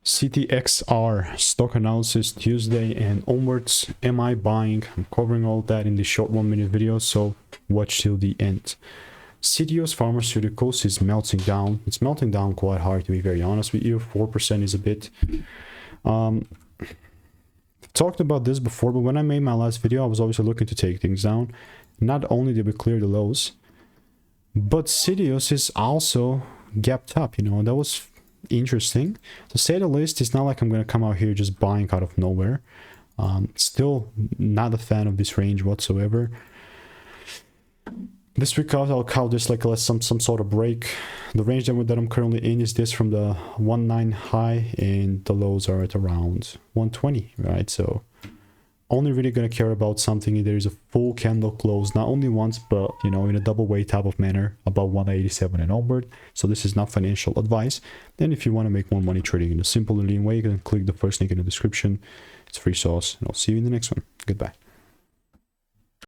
CTXR Stock Analysis Tuesday and onwards. Am I buying? I'm covering all that in this short 1-minute video, so watch till the end. Citius Pharmaceuticals is melting down. It's melting down quite hard, to be very honest with you. 4% is a bit. Talked about this before, but when I made my last video, I was obviously looking to take things down. Not only did we clear the lows, but Citius is also gapped up, you know, that was interesting. To say the least, it's not like I'm going to come out here just buying out of nowhere. Still not a fan of this range whatsoever. This breakout, I'll call this like some sort of break. The range that I'm currently in is this from the 1.9 high, and the lows are at around 120, right? So only really going to care about something if there is a full candle close, not only once, but, you know, in a double way type of manner, about 187 and onward. So this is not financial advice. And if you want to make more money trading in a simple and lean way, you can click the first link in the description. It's free sauce, and I'll see you in the next one. Goodbye.